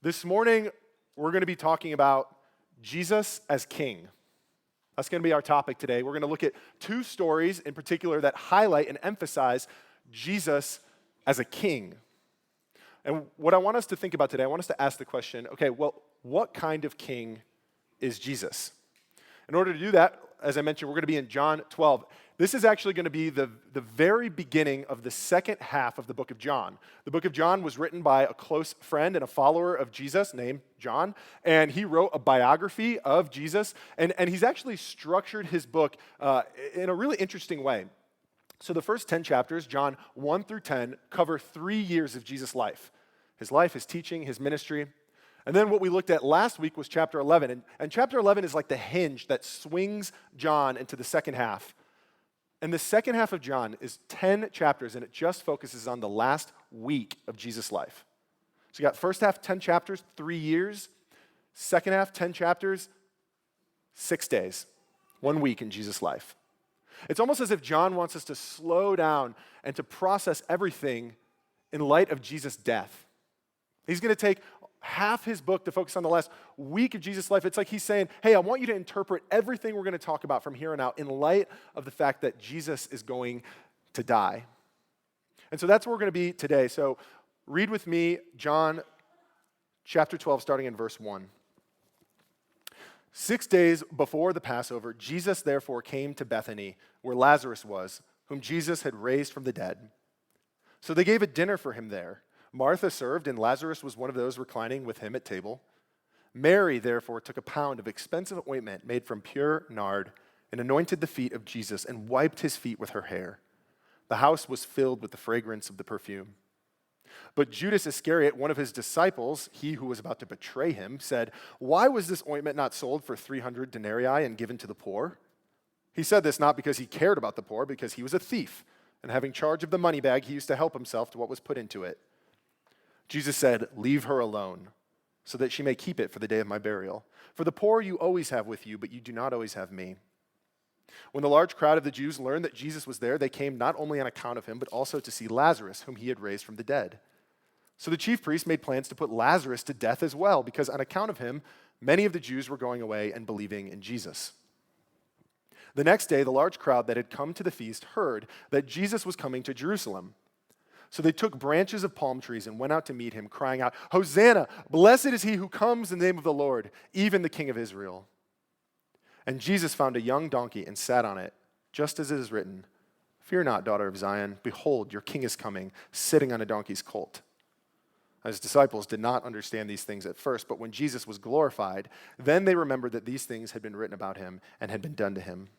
This morning, we're going to be talking about Jesus as King. That's going to be our topic today. We're going to look at two stories in particular that highlight and emphasize Jesus as a king. And what I want us to think about today, I want us to ask the question, okay, well, what kind of king is Jesus? In order to do that, as I mentioned, we're going to be in John 12. This is actually going to be the very beginning of the second half of the book of John. The book of John was written by a close friend and a follower of Jesus named John, and he wrote a biography of Jesus, and he's actually structured his book in a really interesting way. So the first 10 chapters, John 1 through 10, cover 3 years of Jesus' life, his teaching, his ministry. And then what we looked at last week was chapter 11. And chapter 11 is like the hinge that swings John into the second half. And the second half of John is 10 chapters, and it just focuses on the last week of Jesus' life. So you got first half, 10 chapters, 3 years. Second half, 10 chapters, 6 days, 1 week in Jesus' life. It's almost as if John wants us to slow down and to process everything in light of Jesus' death. He's going to take half his book to focus on the last week of Jesus' life. It's like he's saying, hey, I want you to interpret everything we're going to talk about from here on out in light of the fact that Jesus is going to die. And so that's where we're going to be today. So read with me John chapter 12, starting in verse 1. 6 days before the Passover, Jesus therefore came to Bethany, where Lazarus was, whom Jesus had raised from the dead. So they gave a dinner for him there. Martha served, and Lazarus was one of those reclining with him at table. Mary, therefore, took a pound of expensive ointment made from pure nard and anointed the feet of Jesus and wiped his feet with her hair. The house was filled with the fragrance of the perfume. But Judas Iscariot, one of his disciples, he who was about to betray him, said, "Why was this ointment not sold for 300 denarii and given to the poor?" He said this not because he cared about the poor, because he was a thief, and having charge of the money bag, he used to help himself to what was put into it. Jesus said, "Leave her alone, so that she may keep it for the day of my burial. For the poor you always have with you, but you do not always have me." When the large crowd of the Jews learned that Jesus was there, they came not only on account of him, but also to see Lazarus, whom he had raised from the dead. So the chief priests made plans to put Lazarus to death as well, because on account of him, many of the Jews were going away and believing in Jesus. The next day, the large crowd that had come to the feast heard that Jesus was coming to Jerusalem. So they took branches of palm trees and went out to meet him, crying out, "Hosanna! Blessed is he who comes in the name of the Lord, even the King of Israel." And Jesus found a young donkey and sat on it, just as it is written, "Fear not, daughter of Zion. Behold, your king is coming, sitting on a donkey's colt." His disciples did not understand these things at first, but when Jesus was glorified, then they remembered that these things had been written about him and had been done to him.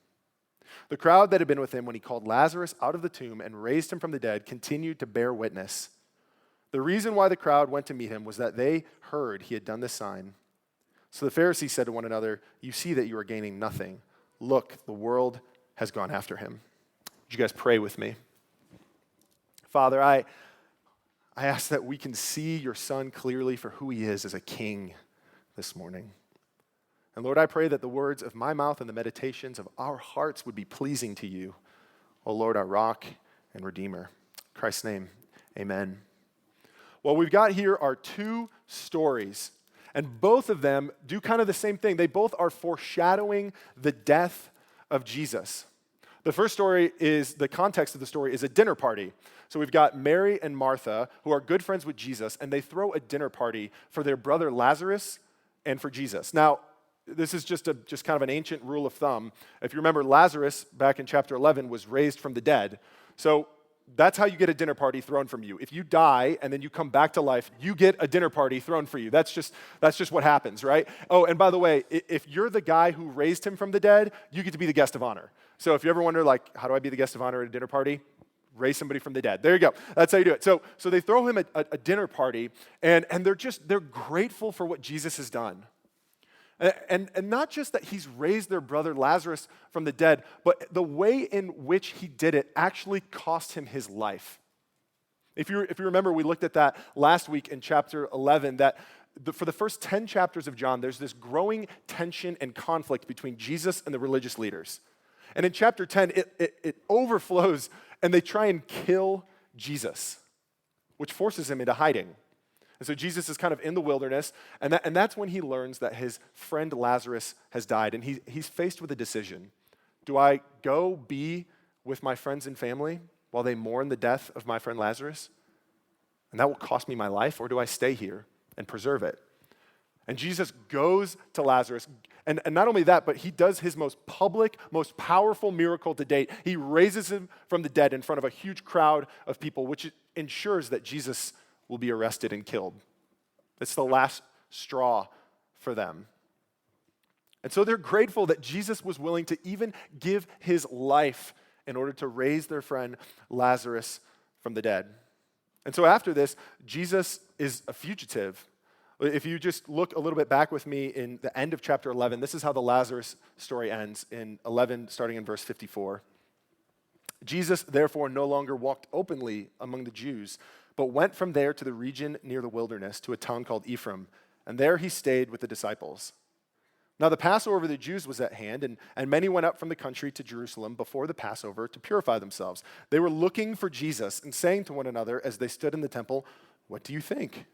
The crowd that had been with him when he called Lazarus out of the tomb and raised him from the dead continued to bear witness. The reason why the crowd went to meet him was that they heard he had done this sign. So the Pharisees said to one another, "You see that you are gaining nothing. Look, the world has gone after him." Would you guys pray with me? Father, I ask that we can see your Son clearly for who he is as a king this morning. And Lord, I pray that the words of my mouth and the meditations of our hearts would be pleasing to you, O Lord, our rock and redeemer. In Christ's name, amen. What we've got here are two stories, and both of them do kind of the same thing. They both are foreshadowing the death of Jesus. The first story is, the context of the story is a dinner party. So we've got Mary and Martha, who are good friends with Jesus, and they throw a dinner party for their brother Lazarus and for Jesus. Now, this is just kind of an ancient rule of thumb. If you remember, Lazarus, back in chapter 11, was raised from the dead. So that's how you get a dinner party thrown from you. If you die and then you come back to life, you get a dinner party thrown for you. That's just what happens, right? Oh, and by the way, if you're the guy who raised him from the dead, you get to be the guest of honor. So if you ever wonder, like, how do I be the guest of honor at a dinner party? Raise somebody from the dead. There you go. That's how you do it. So they throw him a dinner party, and they're grateful for what Jesus has done. And not just that he's raised their brother Lazarus from the dead, but the way in which he did it actually cost him his life. If you remember, we looked at that last week in chapter 11, that for the first 10 chapters of John, there's this growing tension and conflict between Jesus and the religious leaders. And in chapter 10, it overflows, and they try and kill Jesus, which forces him into hiding. And so Jesus is kind of in the wilderness, and that's when he learns that his friend Lazarus has died, and he's faced with a decision. Do I go be with my friends and family while they mourn the death of my friend Lazarus? And that will cost me my life, or do I stay here and preserve it? And Jesus goes to Lazarus, and not only that, but he does his most public, most powerful miracle to date. He raises him from the dead in front of a huge crowd of people, which ensures that Jesus will be arrested and killed. It's the last straw for them. And so they're grateful that Jesus was willing to even give his life in order to raise their friend Lazarus from the dead. And so after this, Jesus is a fugitive. If you just look a little bit back with me in the end of chapter 11, this is how the Lazarus story ends in 11, starting in verse 54. Jesus, therefore, no longer walked openly among the Jews, but went from there to the region near the wilderness, to a town called Ephraim, and there he stayed with the disciples. Now the Passover of the Jews was at hand, and many went up from the country to Jerusalem before the Passover to purify themselves. They were looking for Jesus and saying to one another as they stood in the temple, "What do you think?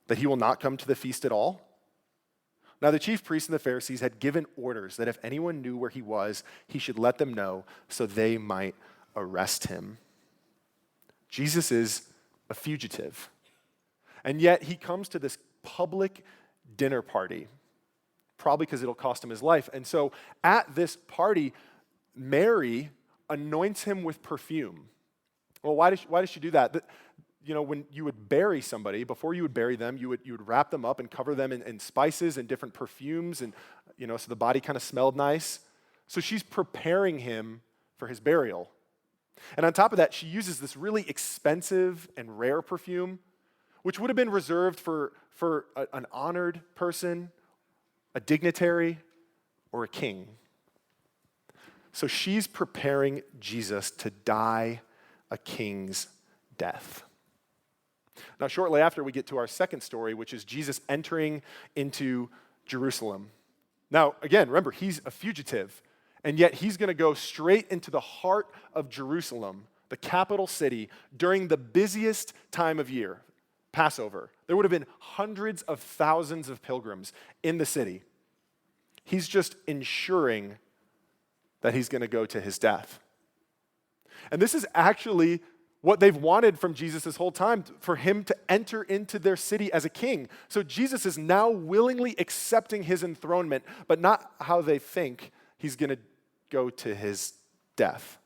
That he will not come to the feast at all?" Now the chief priests and the Pharisees had given orders that if anyone knew where he was, he should let them know so they might arrest him. Jesus is a fugitive. And yet he comes to this public dinner party, probably because it'll cost him his life. And so at this party, Mary anoints him with perfume. Well, why does she do that? When you would bury somebody, before you would bury them, you would wrap them up and cover them in spices and different perfumes, and so the body kind of smelled nice. So she's preparing him for his burial. And on top of that, she uses this really expensive and rare perfume, which would have been reserved for an honored person, a dignitary, or a king. So she's preparing Jesus to die a king's death. Now, shortly after, we get to our second story, which is Jesus entering into Jerusalem. Now, again, remember, he's a fugitive, and yet he's going to go straight into the heart of Jerusalem, the capital city, during the busiest time of year, Passover. There would have been hundreds of thousands of pilgrims in the city. He's just ensuring that he's going to go to his death. And this is actually what they've wanted from Jesus this whole time, for him to enter into their city as a king. So Jesus is now willingly accepting his enthronement, but not how they think he's going to go to his death.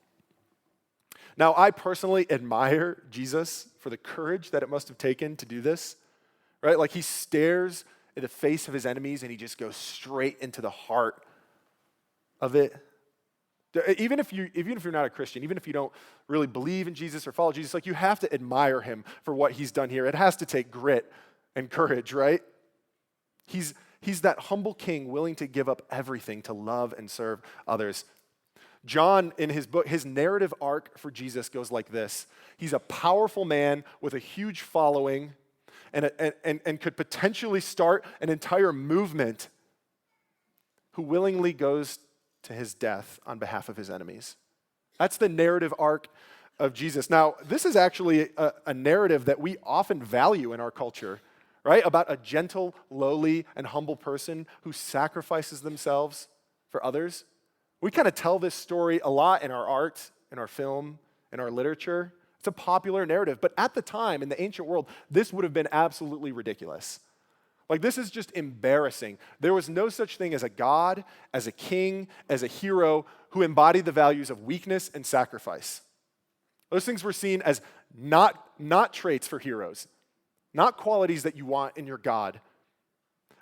Now, I personally admire Jesus for the courage that it must have taken to do this, right? Like, he stares at the face of his enemies and he just goes straight into the heart of it. Even if you're not a Christian, even if you don't really believe in Jesus or follow Jesus, like, you have to admire him for what he's done here. It has to take grit and courage, right? He's that humble king willing to give up everything to love and serve others. John, in his book, his narrative arc for Jesus goes like this. He's a powerful man with a huge following and could potentially start an entire movement, who willingly goes to his death on behalf of his enemies. That's the narrative arc of Jesus. Now, this is actually a narrative that we often value in our culture, right? About a gentle, lowly, and humble person who sacrifices themselves for others. We kind of tell this story a lot in our art, in our film, in our literature. It's a popular narrative. But at the time, in the ancient world, this would have been absolutely ridiculous. Like, this is just embarrassing. There was no such thing as a god, as a king, as a hero who embodied the values of weakness and sacrifice. Those things were seen as not traits for heroes, not qualities that you want in your god.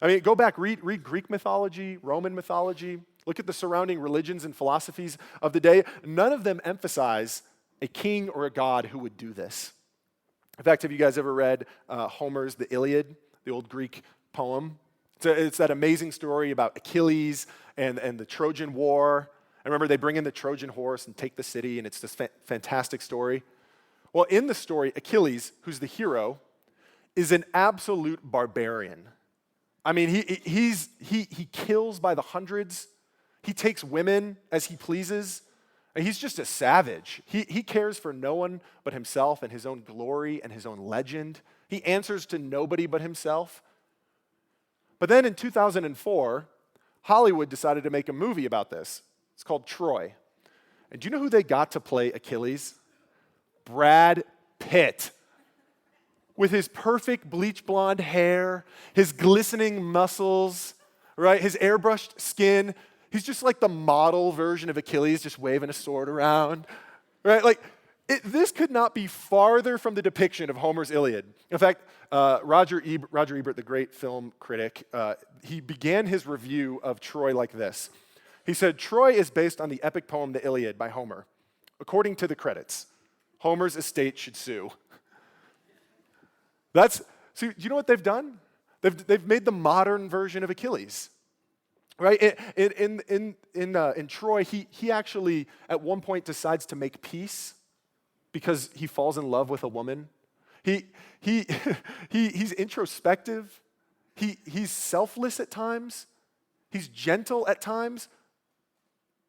I mean, go back, read Greek mythology, Roman mythology, look at the surrounding religions and philosophies of the day. None of them emphasize a king or a god who would do this. In fact, have you guys ever read Homer's The Iliad, the old Greek poem? It's that amazing story about Achilles and the Trojan War. And remember, they bring in the Trojan horse and take the city, and it's this fantastic story. Well, in the story, Achilles, who's the hero, is an absolute barbarian. I mean, he kills by the hundreds. He takes women as he pleases. And he's just a savage. He cares for no one but himself and his own glory and his own legend He answers to nobody but himself. But then in 2004, Hollywood decided to make a movie about this. It's called Troy. And do you know who they got to play Achilles? Brad Pitt. With his perfect bleach blonde hair, his glistening muscles, right? His airbrushed skin. He's just like the model version of Achilles, just waving a sword around, right? Like, this could not be farther from the depiction of Homer's Iliad. In fact, Roger Ebert, the great film critic, he began his review of Troy like this. He said, Troy is based on the epic poem The Iliad by Homer. According to the credits, Homer's estate should sue. See, do you know what they've done? They've made the modern version of Achilles. Right? In Troy, he actually at one point decides to make peace because he falls in love with a woman. He's introspective. He's selfless at times. He's gentle at times.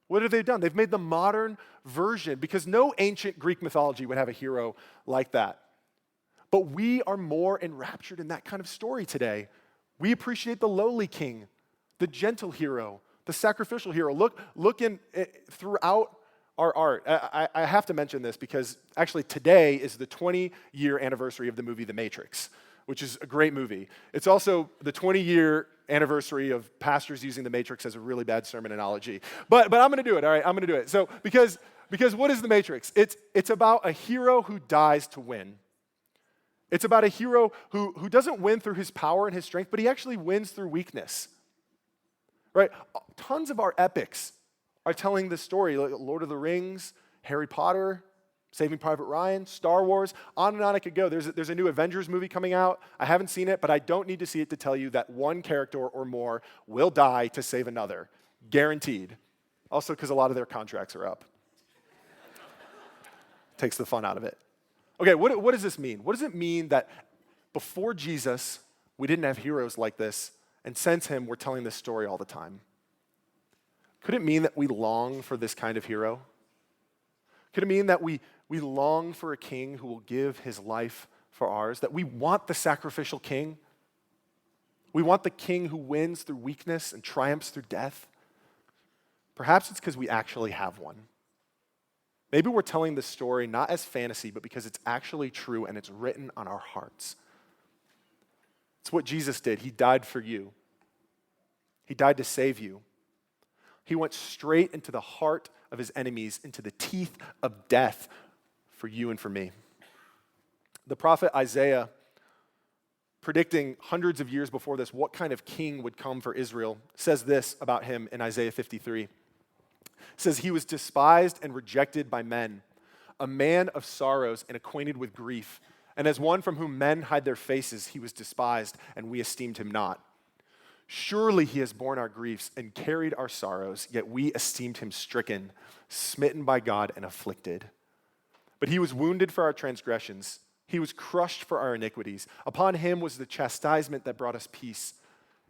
What have they done? They've made the modern version because no ancient Greek mythology would have a hero like that. But we are more enraptured in that kind of story today. We appreciate the lowly king, the gentle hero, the sacrificial hero. Look throughout our art. I have to mention this because actually today is the 20-year anniversary of the movie The Matrix, which is a great movie. It's also the 20-year anniversary of pastors using The Matrix as a really bad sermon analogy. But I'm going to do it, all right? I'm going to do it. So because what is The Matrix? It's about a hero who dies to win. It's about a hero who doesn't win through his power and his strength, but he actually wins through weakness. Right? Tons of our epics are telling this story, like Lord of the Rings, Harry Potter, Saving Private Ryan, Star Wars, on and on I could go. There's a new Avengers movie coming out. I haven't seen it, but I don't need to see it to tell you that one character or more will die to save another. Guaranteed. Also because a lot of their contracts are up. Takes the fun out of it. Okay, what does this mean? What does it mean that before Jesus, we didn't have heroes like this, and since him, we're telling this story all the time? Could it mean that we long for this kind of hero? Could it mean that we long for a king who will give his life for ours? That we want the sacrificial king? We want the king who wins through weakness and triumphs through death? Perhaps it's because we actually have one. Maybe we're telling this story not as fantasy, but because it's actually true and it's written on our hearts. It's what Jesus did. He died for you. He died to save you. He went straight into the heart of his enemies, into the teeth of death for you and for me. The prophet Isaiah, predicting hundreds of years before this what kind of king would come for Israel, says this about him in Isaiah 53. It says, he was despised and rejected by men, a man of sorrows and acquainted with grief. And as one from whom men hide their faces, he was despised, and we esteemed him not. Surely he has borne our griefs and carried our sorrows, yet we esteemed him stricken, smitten by God, and afflicted. But he was wounded for our transgressions. He was crushed for our iniquities. Upon him was the chastisement that brought us peace,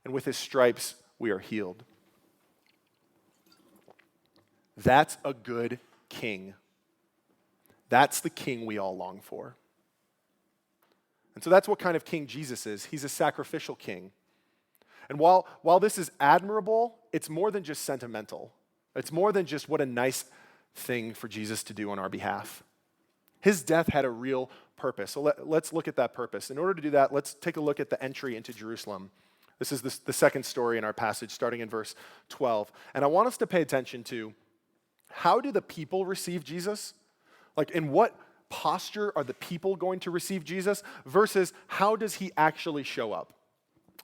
and with his stripes we are healed. That's a good king. That's the king we all long for. And so that's what kind of king Jesus is. He's a sacrificial king. And while this is admirable, it's more than just sentimental. It's more than just what a nice thing for Jesus to do on our behalf. His death had a real purpose. So let's look at that purpose. In order to do that, let's take a look at the entry into Jerusalem. This is the second story in our passage, starting in verse 12. And I want us to pay attention to how do the people receive Jesus? Like, in what posture are the people going to receive Jesus versus how does he actually show up?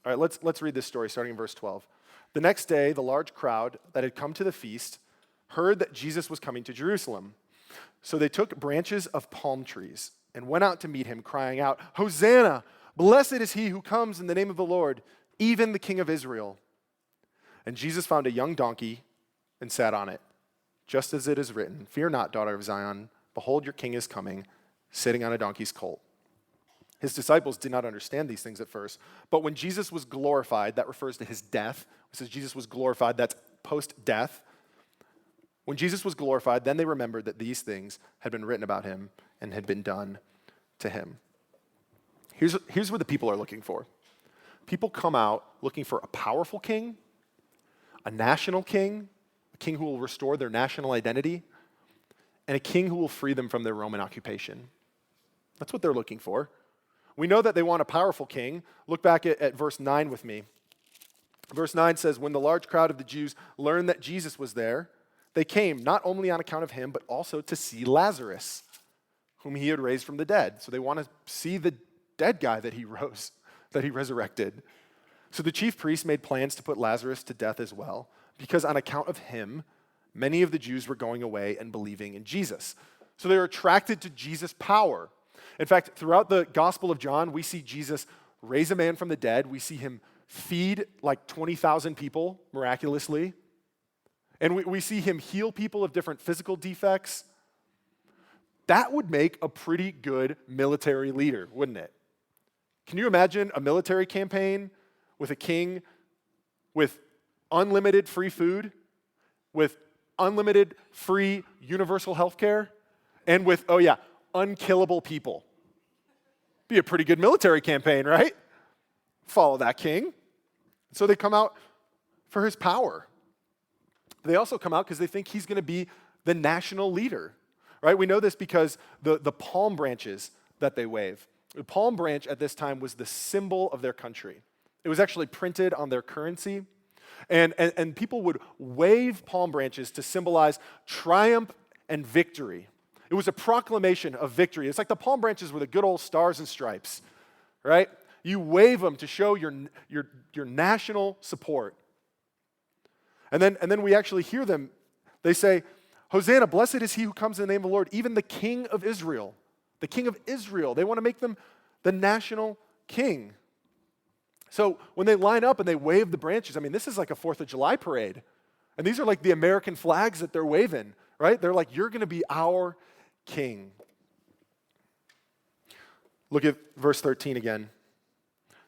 All right, let's read this story starting in verse 12. The next day, the large crowd that had come to the feast heard that Jesus was coming to Jerusalem. So they took branches of palm trees and went out to meet him, crying out, Hosanna! Blessed is he who comes in the name of the Lord, even the King of Israel. And Jesus found a young donkey and sat on it, just as it is written, Fear not, daughter of Zion. Behold, your king is coming, sitting on a donkey's colt. His disciples did not understand these things at first, but when Jesus was glorified, that refers to his death. It says Jesus was glorified, that's post-death. When Jesus was glorified, then they remembered that these things had been written about him and had been done to him. Here's what the people are looking for. People come out looking for a powerful king, a national king, a king who will restore their national identity, and a king who will free them from their Roman occupation. That's what they're looking for. We know that they want a powerful king. Look back at verse 9 with me. Verse 9 says, when the large crowd of the Jews learned that Jesus was there, they came not only on account of him, but also to see Lazarus, whom he had raised from the dead. So they want to see the dead guy that he resurrected. So the chief priests made plans to put Lazarus to death as well, because on account of him, many of the Jews were going away and believing in Jesus. So they were attracted to Jesus' power. In fact, throughout the Gospel of John, we see Jesus raise a man from the dead. We see him feed like 20,000 people miraculously. And we see him heal people of different physical defects. That would make a pretty good military leader, wouldn't it? Can you imagine a military campaign with a king with unlimited free food, with unlimited free universal health care, and with, unkillable people? Be a pretty good military campaign, right? Follow that king. So they come out for his power. They also come out because they think he's going to be the national leader, right? We know this because the palm branches that they wave. The palm branch at this time was the symbol of their country. It was actually printed on their currency. And people would wave palm branches to symbolize triumph and victory. It was a proclamation of victory. It's like the palm branches were the good old stars and stripes, right? You wave them to show your national support. And then we actually hear them. They say, Hosanna, blessed is he who comes in the name of the Lord, even the King of Israel. The King of Israel. They want to make them the national king. So when they line up and they wave the branches, this is like a 4th of July parade. And these are like the American flags that they're waving, right? They're like, you're going to be our king. Look at verse 13 again.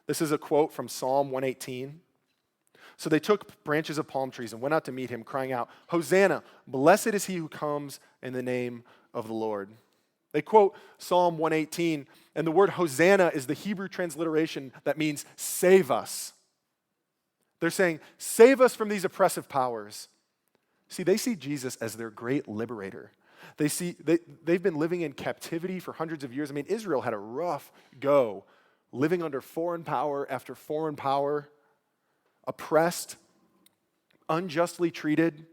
This is a quote from Psalm 118. So they took branches of palm trees and went out to meet him, crying out, Hosanna, blessed is he who comes in the name of the Lord. They quote Psalm 118, and the word Hosanna is the Hebrew transliteration that means save us. They're saying, save us from these oppressive powers. See, they see Jesus as their great liberator. They've been living in captivity for hundreds of years. Israel had a rough go, living under foreign power after foreign power, oppressed, unjustly treated.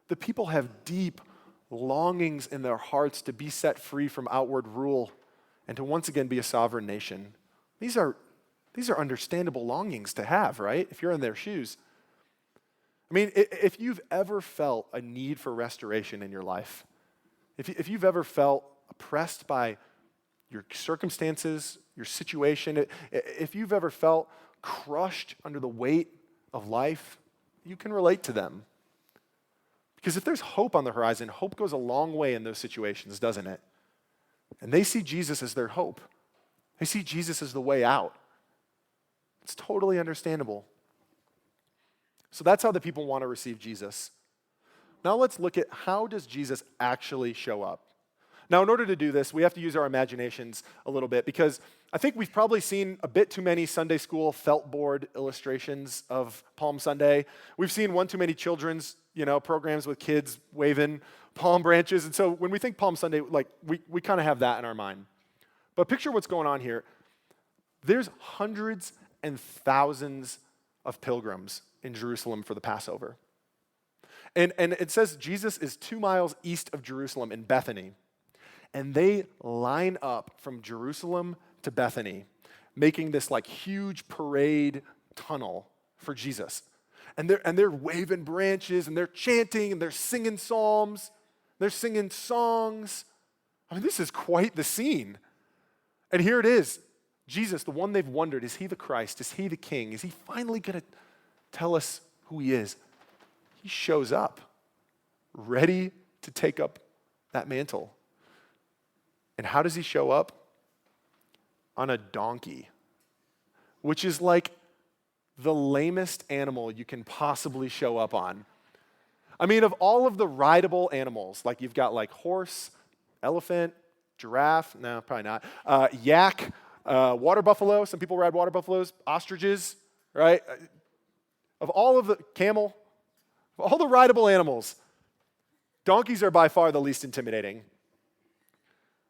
The people have deep longings in their hearts to be set free from outward rule and to once again be a sovereign nation. These are understandable longings to have, right? If you're in their shoes. If you've ever felt a need for restoration in your life, if you've ever felt oppressed by your circumstances, your situation, if you've ever felt crushed under the weight of life, you can relate to them. Because if there's hope on the horizon, hope goes a long way in those situations, doesn't it? And they see Jesus as their hope. They see Jesus as the way out. It's totally understandable. So that's how the people want to receive Jesus. Now let's look at how does Jesus actually show up. Now, in order to do this, we have to use our imaginations a little bit because I think we've probably seen a bit too many Sunday school felt board illustrations of Palm Sunday. We've seen one too many children's, programs with kids waving palm branches. And so when we think Palm Sunday, we kind of have that in our mind. But picture what's going on here. There's hundreds and thousands of pilgrims in Jerusalem for the Passover. And it says Jesus is 2 miles east of Jerusalem in Bethany. And they line up from Jerusalem to Bethany, making this huge parade tunnel for Jesus. And they're waving branches, and they're chanting, and they're singing psalms, they're singing songs. This is quite the scene. And here it is. Jesus, the one they've wondered, is he the Christ? Is he the King? Is he finally going to tell us who he is? He shows up, ready to take up that mantle. And how does he show up? On a donkey, which is like the lamest animal you can possibly show up on. Of all of the rideable animals, you've got horse, elephant, giraffe, no, probably not, yak, Water buffalo, some people ride water buffaloes. Ostriches, right? Of all of the camel, of all the rideable animals, donkeys are by far the least intimidating.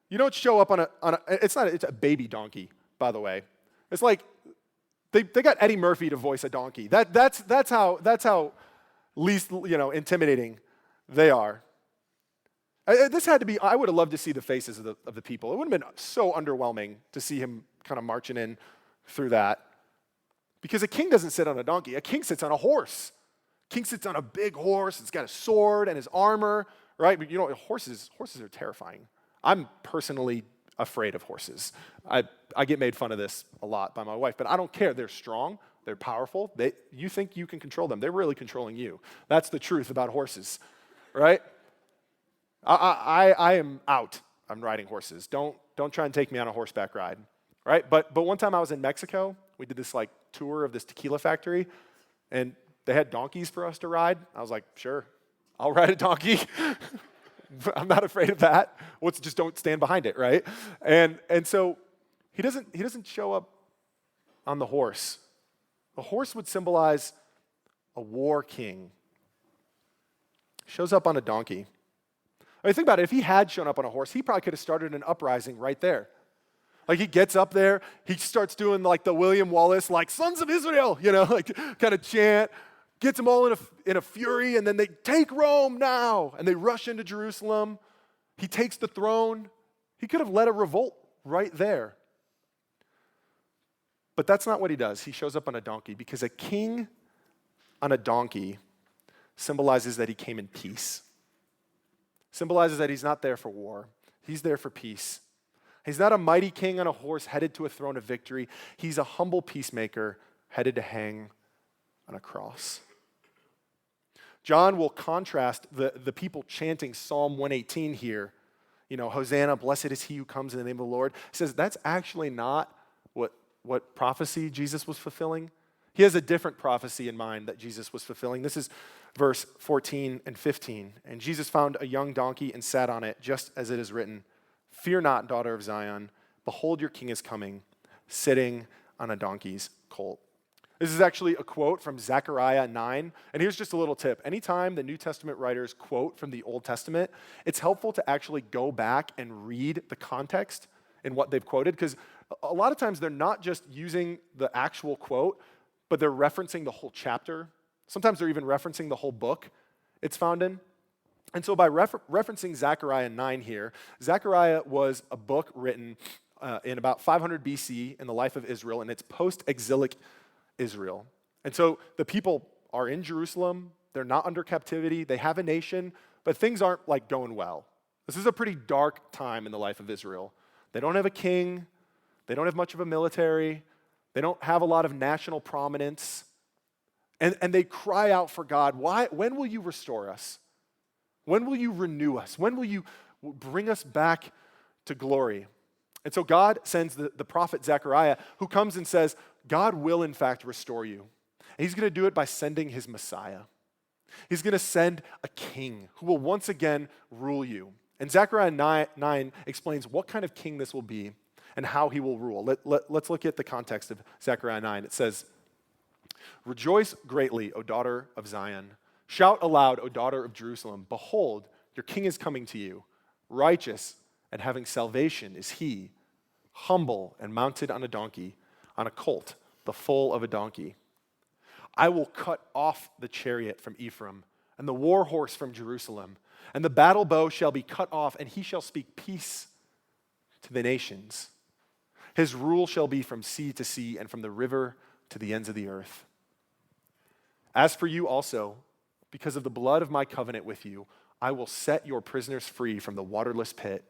You don't show up on it's a baby donkey, by the way. It's like they got Eddie Murphy to voice a donkey. That's how least intimidating they are. This had to be, I would have loved to see the faces of the people. It would have been so underwhelming to see him kind of marching in through that. Because a king doesn't sit on a donkey. A king sits on a horse. King sits on a big horse. It's got a sword and his armor, right? But horses are terrifying. I'm personally afraid of horses. I get made fun of this a lot by my wife, but I don't care. They're strong. They're powerful. You think you can control them. They're really controlling you. That's the truth about horses, right? I am out on riding horses. Don't try and take me on a horseback ride, right? But one time I was in Mexico. We did this tour of this tequila factory, and they had donkeys for us to ride. I was like, sure, I'll ride a donkey. I'm not afraid of that. Just don't stand behind it, right? And so he doesn't show up on the horse. A horse would symbolize a war king. Shows up on a donkey. I mean, think about it. If he had shown up on a horse, he probably could have started an uprising right there. He gets up there, he starts doing the William Wallace, Sons of Israel, kind of chant, gets them all in a fury, and then they take Rome now, and they rush into Jerusalem. He takes the throne. He could have led a revolt right there. But that's not what he does. He shows up on a donkey because a king on a donkey symbolizes that he came in peace. Symbolizes that he's not there for war. He's there for peace. He's not a mighty king on a horse headed to a throne of victory. He's a humble peacemaker headed to hang on a cross. John will contrast the people chanting Psalm 118 here. Hosanna, blessed is he who comes in the name of the Lord. He says that's actually not what prophecy Jesus was fulfilling. He has a different prophecy in mind that Jesus was fulfilling. This is verse 14 and 15. And Jesus found a young donkey and sat on it, just as it is written, "Fear not, daughter of Zion. Behold, your king is coming, sitting on a donkey's colt." This is actually a quote from Zechariah 9. And here's just a little tip. Anytime the New Testament writers quote from the Old Testament, it's helpful to actually go back and read the context in what they've quoted, because a lot of times they're not just using the actual quote, but they're referencing the whole chapter. Sometimes they're even referencing the whole book it's found in. And so by referencing Zechariah 9 here, Zechariah was a book written in about 500 BC in the life of Israel, and it's post-exilic Israel. And so the people are in Jerusalem. They're not under captivity. They have a nation, but things aren't going well. This is a pretty dark time in the life of Israel. They don't have a king. They don't have much of a military. They don't have a lot of national prominence. And they cry out for God, when will you restore us? When will you renew us? When will you bring us back to glory? And so God sends the prophet Zechariah, who comes and says, God will in fact restore you. And he's going to do it by sending his Messiah. He's going to send a king who will once again rule you. And Zechariah 9 explains what kind of king this will be and how he will rule. Let's look at the context of Zechariah 9. It says, "Rejoice greatly, O daughter of Zion. Shout aloud, O daughter of Jerusalem. Behold, your king is coming to you. Righteous and having salvation is he, humble and mounted on a donkey, on a colt, the foal of a donkey. I will cut off the chariot from Ephraim and the war horse from Jerusalem, and the battle bow shall be cut off, and he shall speak peace to the nations. His rule shall be from sea to sea and from the river to the ends of the earth. As for you also, because of the blood of my covenant with you, I will set your prisoners free from the waterless pit.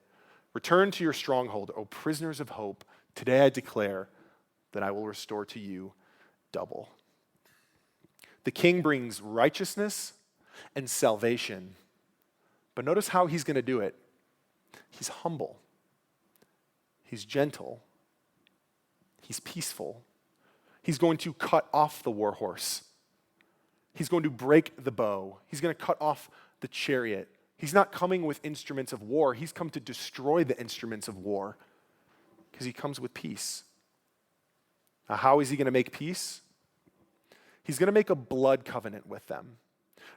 Return to your stronghold, O prisoners of hope. Today I declare that I will restore to you double." The king brings righteousness and salvation. But notice how he's going to do it. He's humble. He's gentle. He's peaceful. He's going to cut off the war horse. He's going to break the bow. He's going to cut off the chariot. He's not coming with instruments of war. He's come to destroy the instruments of war because he comes with peace. Now, how is he going to make peace? He's going to make a blood covenant with them.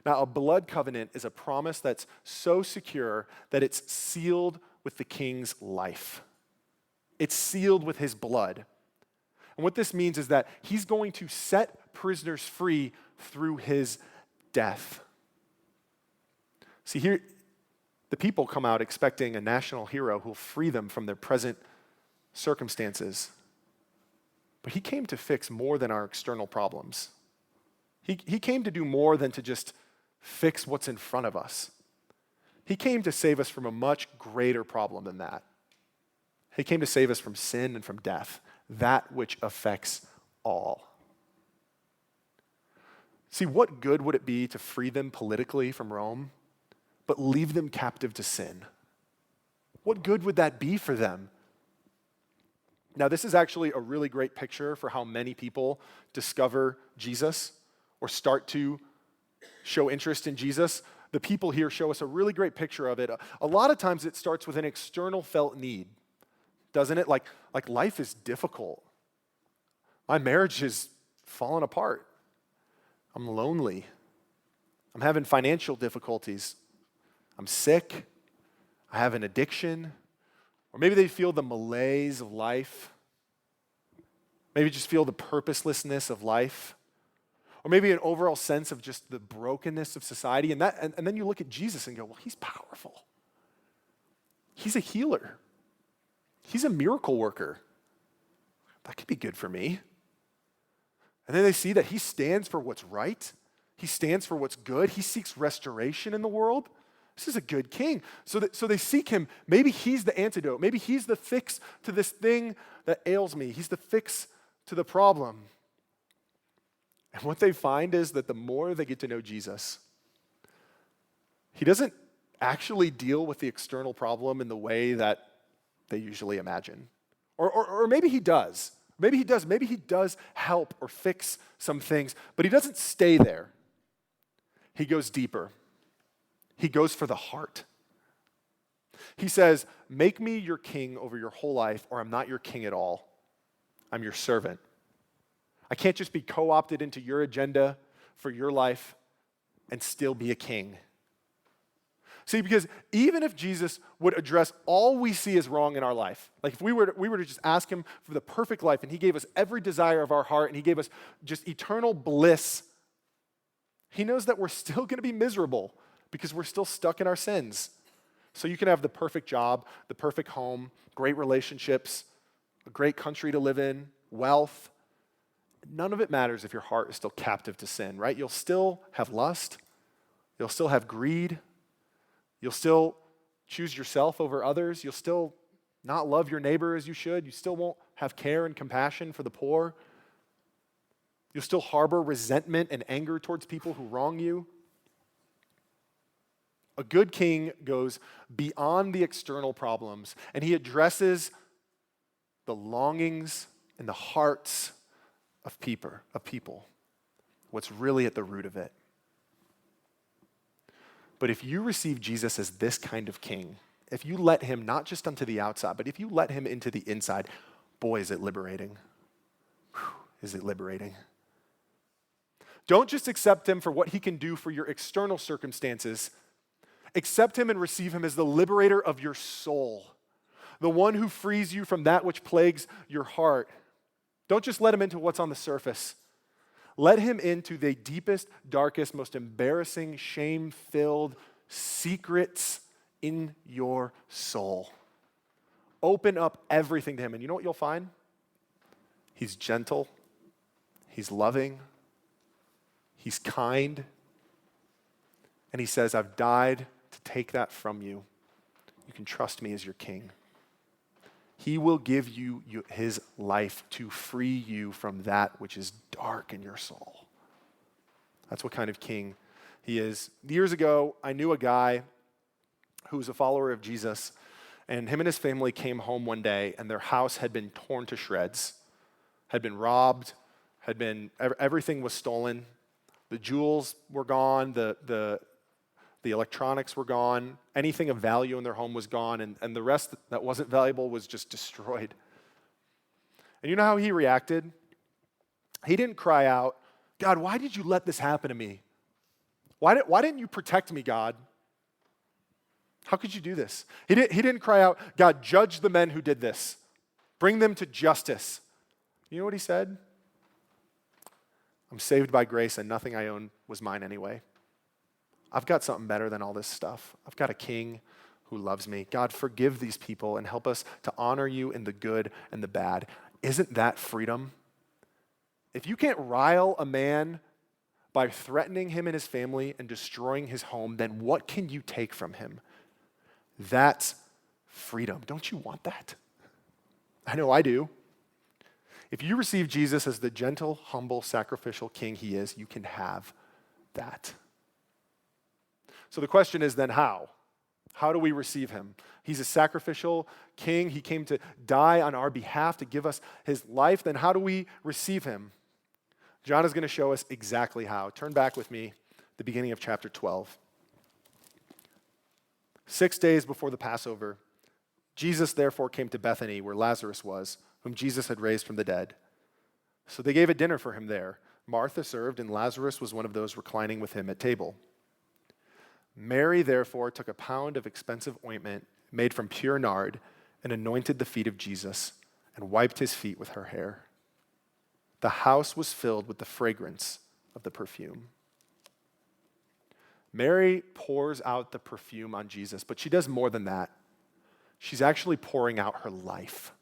Now, a blood covenant is a promise that's so secure that it's sealed with the king's life. It's sealed with his blood. And what this means is that he's going to set prisoners free through his death. See, here, the people come out expecting a national hero who will free them from their present circumstances. But he came to fix more than our external problems. He came to do more than to just fix what's in front of us. He came to save us from a much greater problem than that. He came to save us from sin and from death, that which affects all. See, what good would it be to free them politically from Rome, but leave them captive to sin? What good would that be for them? Now, this is actually a really great picture for how many people discover Jesus or start to show interest in Jesus. The people here show us a really great picture of it. A lot of times it starts with an external felt need, doesn't it? Like life is difficult. My marriage is falling apart. I'm lonely. I'm having financial difficulties. I'm sick. I have an addiction. Or maybe they feel the malaise of life. Maybe just feel the purposelessness of life. Or maybe an overall sense of just the brokenness of society. And then you look at Jesus and go, well, he's powerful. He's a healer. He's a miracle worker. That could be good for me. And then they see that he stands for what's right. He stands for what's good. He seeks restoration in the world. This is a good king. So they seek him. Maybe he's the antidote. Maybe he's the fix to this thing that ails me. He's the fix to the problem. And what they find is that the more they get to know Jesus, he doesn't actually deal with the external problem in the way that they usually imagine. Or maybe he does. Maybe he does. Maybe he does help or fix some things, but he doesn't stay there. He goes deeper. He goes for the heart. He says, make me your king over your whole life, or I'm not your king at all. I'm your servant. I can't just be co-opted into your agenda for your life and still be a king. See, because even if Jesus would address all we see as wrong in our life, like if we were to just ask him for the perfect life and he gave us every desire of our heart and he gave us just eternal bliss, he knows that we're still going to be miserable because we're still stuck in our sins. So you can have the perfect job, the perfect home, great relationships, a great country to live in, wealth. None of it matters if your heart is still captive to sin, right? You'll still have lust. You'll still have greed. You'll still choose yourself over others. You'll still not love your neighbor as you should. You still won't have care and compassion for the poor. You'll still harbor resentment and anger towards people who wrong you. A good king goes beyond the external problems, and he addresses the longings and the hearts of people, what's really at the root of it. But if you receive Jesus as this kind of king, if you let him not just onto the outside, but if you let him into the inside, boy, is it liberating. Whew, is it liberating. Don't just accept him for what he can do for your external circumstances. Accept him and receive him as the liberator of your soul, the one who frees you from that which plagues your heart. Don't just let him into what's on the surface. Let him into the deepest, darkest, most embarrassing, shame-filled secrets in your soul. Open up everything to him, and you know what you'll find? He's gentle. He's loving. He's kind. And he says, I've died to take that from you. You can trust me as your king. He will give you his life to free you from that which is dark in your soul. That's what kind of king he is. Years ago, I knew a guy who was a follower of Jesus, and him and his family came home one day, and their house had been torn to shreds, had been robbed, everything was stolen. The jewels were gone, the electronics were gone, anything of value in their home was gone, and the rest that wasn't valuable was just destroyed. And you know how he reacted? He didn't cry out, God, why did you let this happen to me? Why didn't you protect me, God? How could you do this? He didn't cry out, God, judge the men who did this. Bring them to justice. You know what he said? I'm saved by grace and nothing I own was mine anyway. I've got something better than all this stuff. I've got a king who loves me. God, forgive these people and help us to honor you in the good and the bad. Isn't that freedom? If you can't rile a man by threatening him and his family and destroying his home, then what can you take from him? That's freedom. Don't you want that? I know I do. If you receive Jesus as the gentle, humble, sacrificial king he is, you can have that. So the question is then how? How do we receive him? He's a sacrificial king. He came to die on our behalf to give us his life. Then how do we receive him? John is going to show us exactly how. Turn back with me, the beginning of chapter 12. 6 days before the Passover, Jesus therefore came to Bethany, where Lazarus was, whom Jesus had raised from the dead. So they gave a dinner for him there. Martha served, and Lazarus was one of those reclining with him at table. Mary therefore took a pound of expensive ointment made from pure nard and anointed the feet of Jesus and wiped his feet with her hair. The house was filled with the fragrance of the perfume. Mary pours out the perfume on Jesus, but she does more than that. She's actually pouring out her life.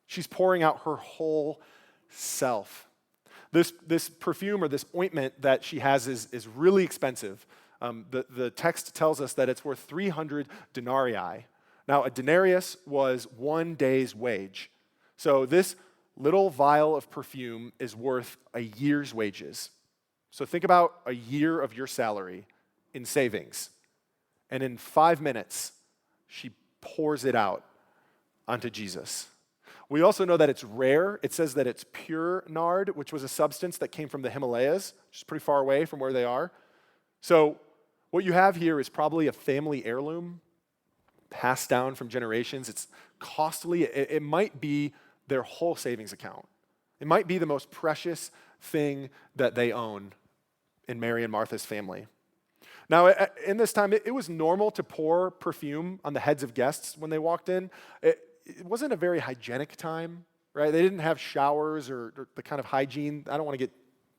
She's pouring out her whole self. This perfume or this ointment that she has is really expensive. The text tells us that it's worth 300 denarii. Now, a denarius was 1 day's wage. So this little vial of perfume is worth a year's wages. So think about a year of your salary in savings. And in 5 minutes, she pours it out onto Jesus. We also know that it's rare. It says that it's pure nard, which was a substance that came from the Himalayas, which is pretty far away from where they are. So what you have here is probably a family heirloom passed down from generations. It's costly. It might be their whole savings account. It might be the most precious thing that they own in Mary and Martha's family. Now, in this time, it was normal to pour perfume on the heads of guests when they walked in. It wasn't a very hygienic time, right? They didn't have showers or the kind of hygiene. I don't want to get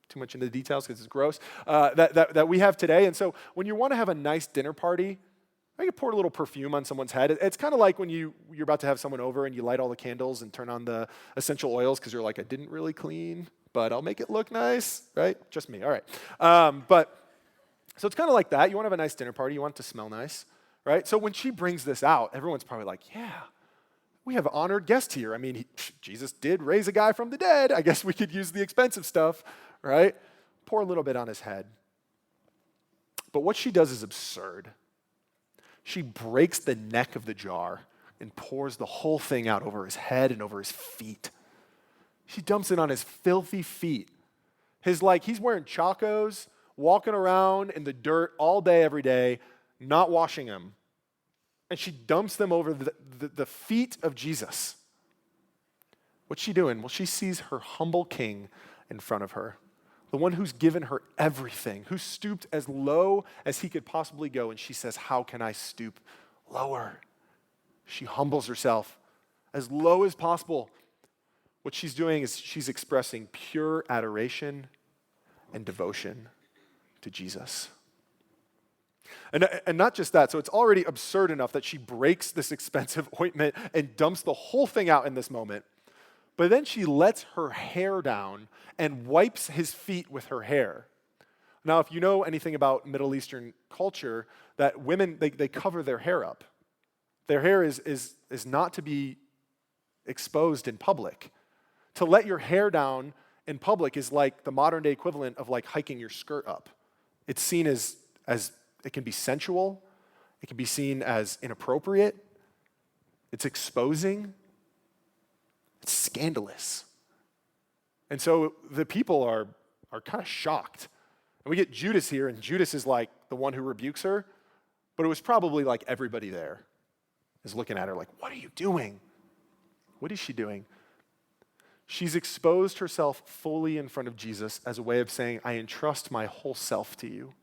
too much into the details because it's gross, that we have today. And so when you want to have a nice dinner party, I could pour a little perfume on someone's head. It's kind of like when you're about to have someone over and you light all the candles and turn on the essential oils because you're like, I didn't really clean, but I'll make it look nice, right? Just me, all right. So it's kind of like that. You want to have a nice dinner party. You want it to smell nice, right? So when she brings this out, everyone's probably like, yeah, we have an honored guest here. I mean, Jesus did raise a guy from the dead. I guess we could use the expensive stuff, right? Pour a little bit on his head. But what she does is absurd. She breaks the neck of the jar and pours the whole thing out over his head and over his feet. She dumps it on his filthy feet. He's wearing chacos, walking around in the dirt all day, every day, not washing them. And she dumps them over the feet of Jesus. What's she doing? Well, she sees her humble king in front of her, the one who's given her everything, who stooped as low as he could possibly go. And she says, how can I stoop lower? She humbles herself as low as possible. What she's doing is she's expressing pure adoration and devotion to Jesus. And not just that, so it's already absurd enough that she breaks this expensive ointment and dumps the whole thing out in this moment. But then she lets her hair down and wipes his feet with her hair. Now, if you know anything about Middle Eastern culture, that women, they cover their hair up. Their hair is not to be exposed in public. To let your hair down in public is like the modern day equivalent of like hiking your skirt up. It's seen as it can be sensual. It can be seen as inappropriate. It's exposing. It's scandalous. And so the people are kind of shocked. And we get Judas here, and Judas is like the one who rebukes her, but it was probably like everybody there is looking at her like, what are you doing? What is she doing? She's exposed herself fully in front of Jesus as a way of saying, I entrust my whole self to you.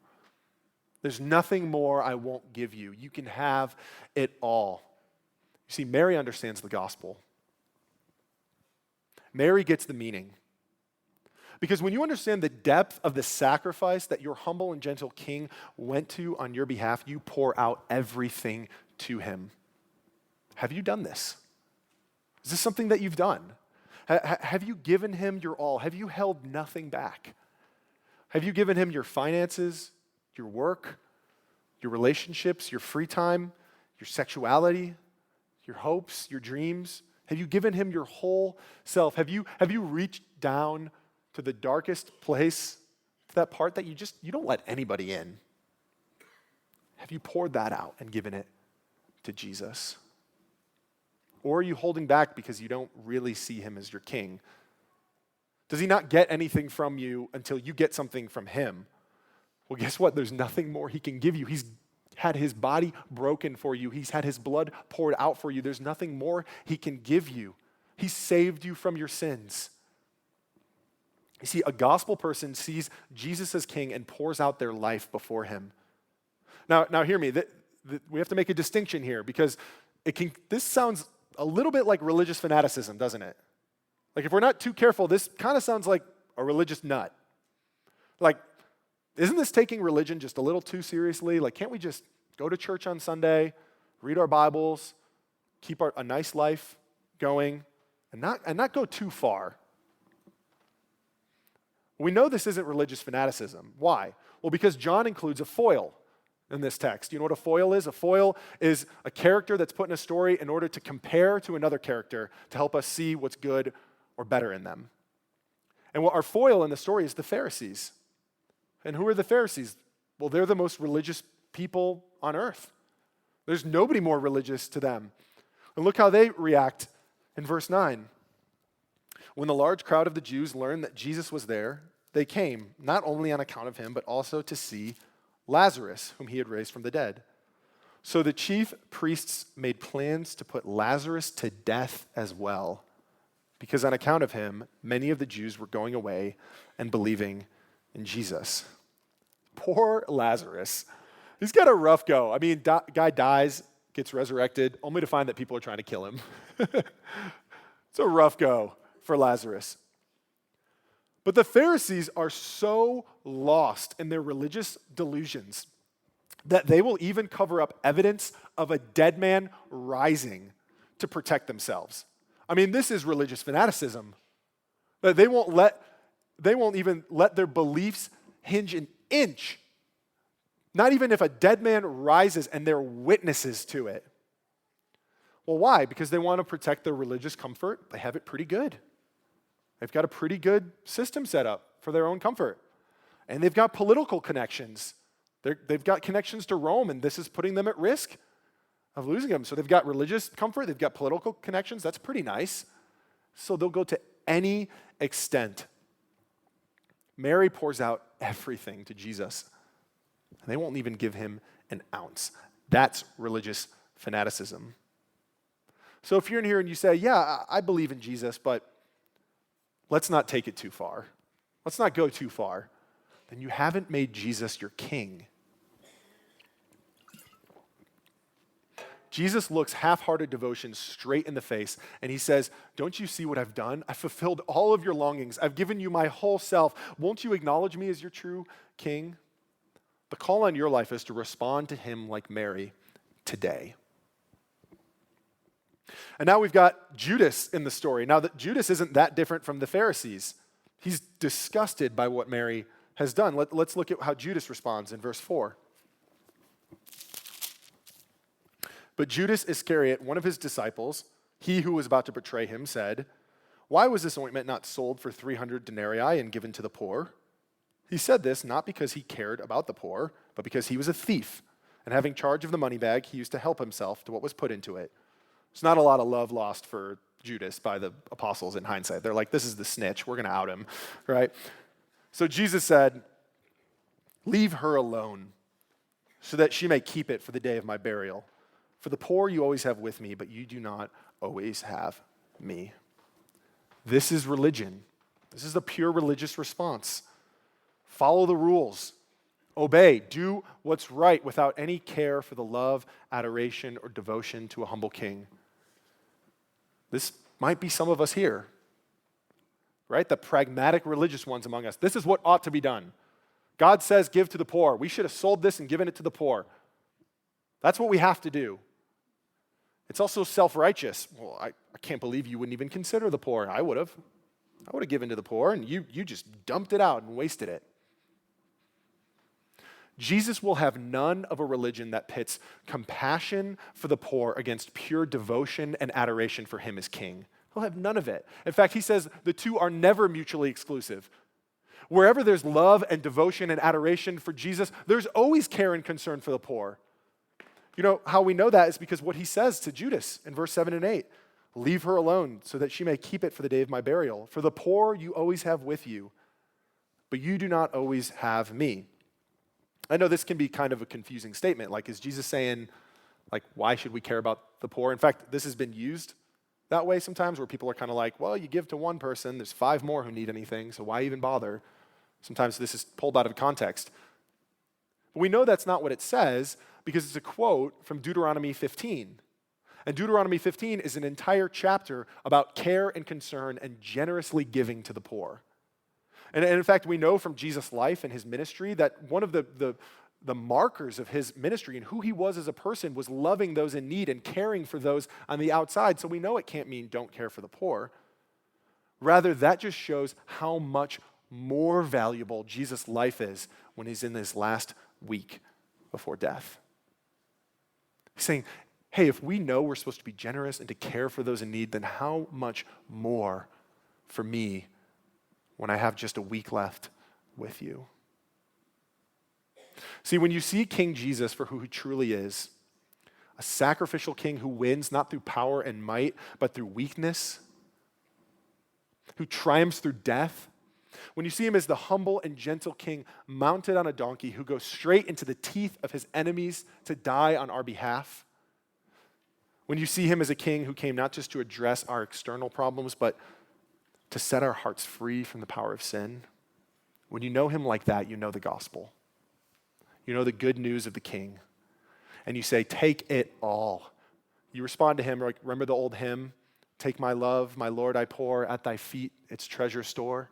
There's nothing more I won't give you. You can have it all. You see, Mary understands the gospel. Mary gets the meaning. Because when you understand the depth of the sacrifice that your humble and gentle king went to on your behalf, you pour out everything to him. Have you done this? Is this something that you've done? Have you given him your all? Have you held nothing back? Have you given him your finances, your work, your relationships, your free time, your sexuality, your hopes, your dreams? Have you given him your whole self? Have you reached down to the darkest place, to that part that you don't let anybody in? Have you poured that out and given it to Jesus? Or are you holding back because you don't really see him as your king? Does he not get anything from you until you get something from him? Well, guess what? There's nothing more he can give you. He's had his body broken for you. He's had his blood poured out for you. There's nothing more he can give you. He saved you from your sins. You see, a gospel person sees Jesus as king and pours out their life before him. Now hear me. We have to make a distinction here because this sounds a little bit like religious fanaticism, doesn't it? Like if we're not too careful, this kind of sounds like a religious nut. Like, isn't this taking religion just a little too seriously? Like, can't we just go to church on Sunday, read our Bibles, keep a nice life going, and not go too far? We know this isn't religious fanaticism. Why? Well, because John includes a foil in this text. You know what a foil is? A foil is a character that's put in a story in order to compare to another character to help us see what's good or better in them. And what our foil in the story is the Pharisees. And who are the Pharisees? Well, they're the most religious people on earth. There's nobody more religious to them. And look how they react in verse 9. When the large crowd of the Jews learned that Jesus was there, they came, not only on account of him, but also to see Lazarus, whom he had raised from the dead. So the chief priests made plans to put Lazarus to death as well, because on account of him, many of the Jews were going away and believing in Jesus. Poor Lazarus. He's got a rough go. I mean, guy dies, gets resurrected, only to find that people are trying to kill him. It's a rough go for Lazarus. But the Pharisees are so lost in their religious delusions that they will even cover up evidence of a dead man rising to protect themselves. I mean, this is religious fanaticism. That they won't even let their beliefs hinge an inch. Not even if a dead man rises and they're witnesses to it. Well, why? Because they want to protect their religious comfort. They have it pretty good. They've got a pretty good system set up for their own comfort. And they've got political connections. They've got connections to Rome, and this is putting them at risk of losing them. So they've got religious comfort, they've got political connections. That's pretty nice. So they'll go to any extent. Mary pours out everything to Jesus. And they won't even give him an ounce. That's religious fanaticism. So if you're in here and you say, yeah, I believe in Jesus, but let's not take it too far. Let's not go too far. Then you haven't made Jesus your king. Jesus looks half-hearted devotion straight in the face, and he says, don't you see what I've done? I've fulfilled all of your longings. I've given you my whole self. Won't you acknowledge me as your true king? The call on your life is to respond to him like Mary today. And now we've got Judas in the story. Now, Judas isn't that different from the Pharisees. He's disgusted by what Mary has done. Let's look at how Judas responds in verse 4. But Judas Iscariot, one of his disciples, he who was about to betray him, said, why was this ointment not sold for 300 denarii and given to the poor? He said this not because he cared about the poor, but because he was a thief. And having charge of the money bag, he used to help himself to what was put into it. There's not a lot of love lost for Judas by the apostles in hindsight. They're like, this is the snitch. We're going to out him, right? So Jesus said, leave her alone so that she may keep it for the day of my burial. For the poor you always have with me, but you do not always have me. This is religion. This is the pure religious response. Follow the rules. Obey. Do what's right without any care for the love, adoration, or devotion to a humble king. This might be some of us here, right? The pragmatic religious ones among us. This is what ought to be done. God says, give to the poor. We should have sold this and given it to the poor. That's what we have to do. It's also self-righteous. Well, I can't believe you wouldn't even consider the poor. I would have. I would have given to the poor, and you just dumped it out and wasted it. Jesus will have none of a religion that pits compassion for the poor against pure devotion and adoration for him as king. He'll have none of it. In fact, he says the two are never mutually exclusive. Wherever there's love and devotion and adoration for Jesus, there's always care and concern for the poor. You know how we know that is because what he says to Judas in verse 7 and 8. Leave her alone so that she may keep it for the day of my burial. For the poor you always have with you, but you do not always have me. I know this can be kind of a confusing statement. Like, is Jesus saying, like, why should we care about the poor? In fact, this has been used that way sometimes where people are kind of like, well, you give to one person, there's 5 more who need anything, so why even bother? Sometimes this is pulled out of context. But we know that's not what it says because it's a quote from Deuteronomy 15. And Deuteronomy 15 is an entire chapter about care and concern and generously giving to the poor. And in fact, we know from Jesus' life and his ministry that one of the markers of his ministry and who he was as a person was loving those in need and caring for those on the outside. So we know it can't mean don't care for the poor. Rather, that just shows how much more valuable Jesus' life is when he's in this last week before death. He's saying, hey, if we know we're supposed to be generous and to care for those in need, then how much more for me when I have just a week left with you? See, when you see King Jesus for who he truly is, a sacrificial king who wins not through power and might, but through weakness, who triumphs through death, when you see him as the humble and gentle king mounted on a donkey who goes straight into the teeth of his enemies to die on our behalf, when you see him as a king who came not just to address our external problems, but to set our hearts free from the power of sin, when you know him like that, you know the gospel. You know the good news of the king. And you say, take it all. You respond to him, like, remember the old hymn, take my love, my Lord, I pour at thy feet its treasure store.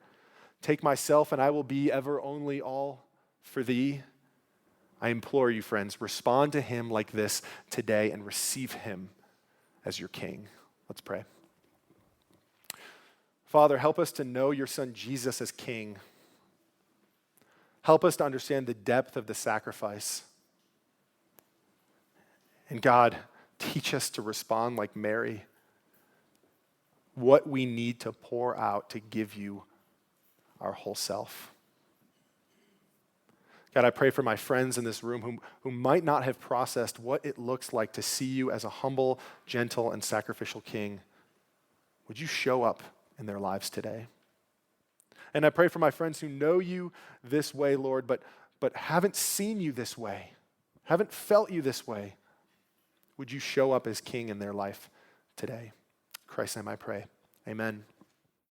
Take myself and I will be ever only all for thee. I implore you, friends, respond to him like this today and receive him as your king. Let's pray. Father, help us to know your son Jesus as king. Help us to understand the depth of the sacrifice. And God, teach us to respond like Mary. What we need to pour out to give you our whole self. God, I pray for my friends in this room who might not have processed what it looks like to see you as a humble, gentle, and sacrificial king. Would you show up in their lives today? And I pray for my friends who know you this way, Lord, but haven't seen you this way, haven't felt you this way. Would you show up as king in their life today? In Christ's name I pray. Amen.